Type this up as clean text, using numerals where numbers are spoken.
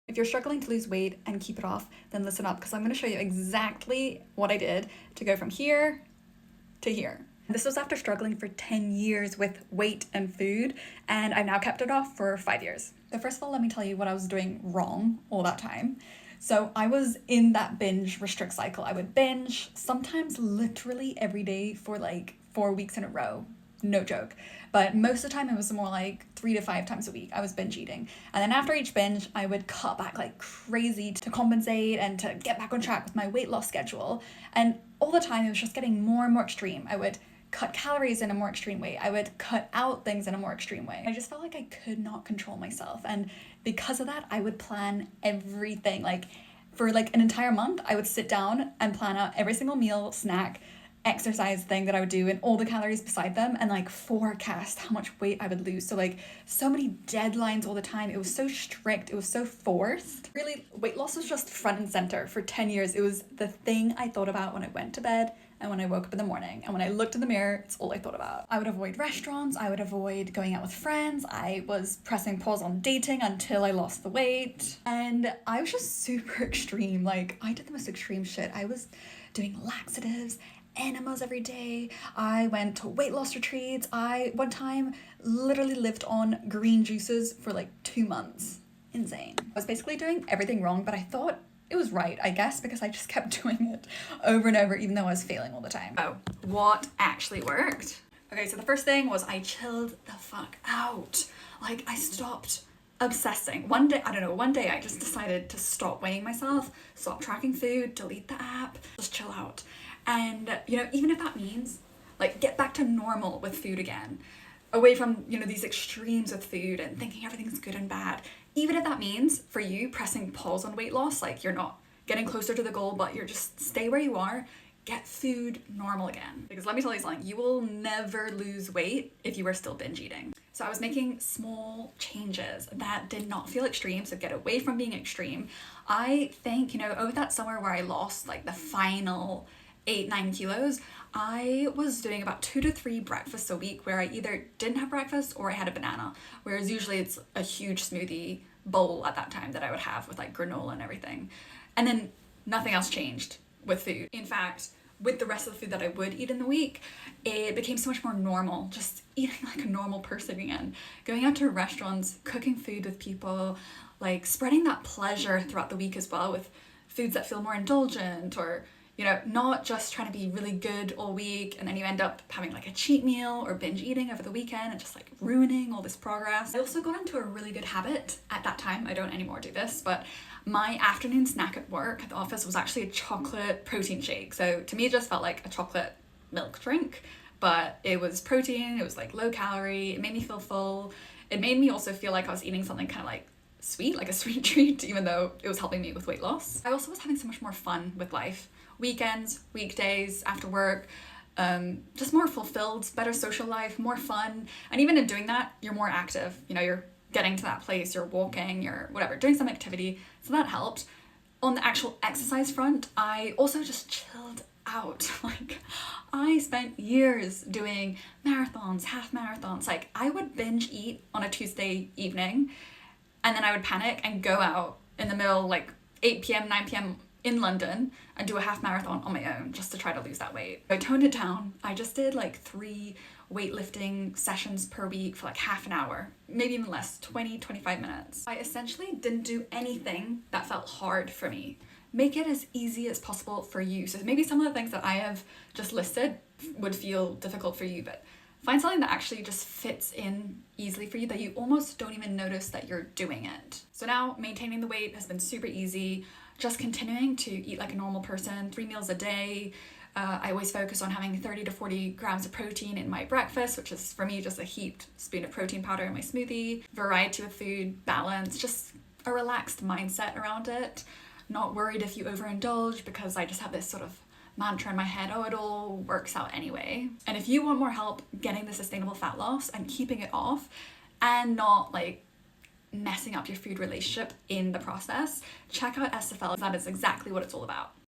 If you're struggling to lose weight and keep it off, then listen up because I'm going to show you exactly what I did to go from here to here. This was after struggling for 10 years with weight and food, and I've now kept it off for 5 years. So first of all, let me tell you what I was doing wrong all that time. So I was in that binge restrict cycle. I would binge sometimes literally every day for like 4 weeks in a row. No joke. But most of the time it was more like 3 to 5 times a week I was binge eating. And then after each binge, I would cut back like crazy to compensate and to get back on track with my weight loss schedule. And all the time it was just getting more and more extreme. I would cut calories in a more extreme way. I would cut out things in a more extreme way. I just felt like I could not control myself. And because of that, I would plan everything. Like for like an entire month, I would sit down and plan out every single meal, snack, exercise thing that I would do and all the calories beside them and like forecast how much weight I would lose. So like so many deadlines all the time. It was so strict. It was so forced. Really, weight loss was just front and center for 10 years. It was the thing I thought about when I went to bed and when I woke up in the morning. And when I looked in the mirror, it's all I thought about. I would avoid restaurants. I would avoid going out with friends. I was pressing pause on dating until I lost the weight. And I was just super extreme. Like I did the most extreme shit. I was doing laxatives, enemas every day. I went to weight loss retreats. I one time literally lived on green juices for like 2 months. Insane. I was basically doing everything wrong, but I thought it was right, I guess, because I just kept doing it over and over, even though I was failing all the time. Oh, what actually worked? Okay, so the first thing was I chilled the fuck out. Like I stopped obsessing. One day I just decided to stop weighing myself, stop tracking food, delete the app, just chill out. And, even if that means like get back to normal with food again, away from, these extremes with food and thinking everything's good and bad. Even if that means for you pressing pause on weight loss, like you're not getting closer to the goal, but you're just stay where you are, get food normal again. Because let me tell you something, you will never lose weight if you are still binge eating. So I was making small changes that did not feel extreme, so get away from being extreme. I think, over that summer where I lost like the final 8-9 kilos, I was doing about 2 to 3 breakfasts a week where I either didn't have breakfast or I had a banana, whereas usually it's a huge smoothie bowl at that time that I would have with like granola and everything. And then nothing else changed with food. In fact, with the rest of the food that I would eat in the week, it became so much more normal, just eating like a normal person again, going out to restaurants, cooking food with people, like spreading that pleasure throughout the week as well with foods that feel more indulgent, or not just trying to be really good all week and then you end up having like a cheat meal or binge eating over the weekend and just like ruining all this progress. I also got into a really good habit at that time. I don't anymore do this, but my afternoon snack at work at the office was actually a chocolate protein shake. So to me, it just felt like a chocolate milk drink, but it was protein, it was like low calorie, it made me feel full. It made me also feel like I was eating something kind of like sweet, like a sweet treat, even though it was helping me with weight loss. I also was having so much more fun with life. Weekends, weekdays, after work, just more fulfilled, better social life, more fun. And even in doing that, you're more active. You're getting to that place, you're walking, you're whatever, doing some activity. So that helped. On the actual exercise front, I also just chilled out. Like I spent years doing marathons, half marathons. Like I would binge eat on a Tuesday evening and then I would panic and go out in the middle, like 8 p.m., 9 p.m. in London and do a half marathon on my own just to try to lose that weight. I toned it down. I just did like 3 weightlifting sessions per week for like half an hour, maybe even less, 20-25 minutes. I essentially didn't do anything that felt hard for me. Make it as easy as possible for you. So maybe some of the things that I have just listed would feel difficult for you, but find something that actually just fits in easily for you that you almost don't even notice that you're doing it. So now maintaining the weight has been super easy. Just continuing to eat like a normal person, 3 meals a day. I always focus on having 30 to 40 grams of protein in my breakfast, which is for me just a heaped spoon of protein powder in my smoothie. Variety of food, balance, just a relaxed mindset around it. Not worried if you overindulge because I just have this sort of mantra in my head, oh, it all works out anyway. And if you want more help getting the sustainable fat loss and keeping it off and not like messing up your food relationship in the process, check out SFL. That is exactly what it's all about.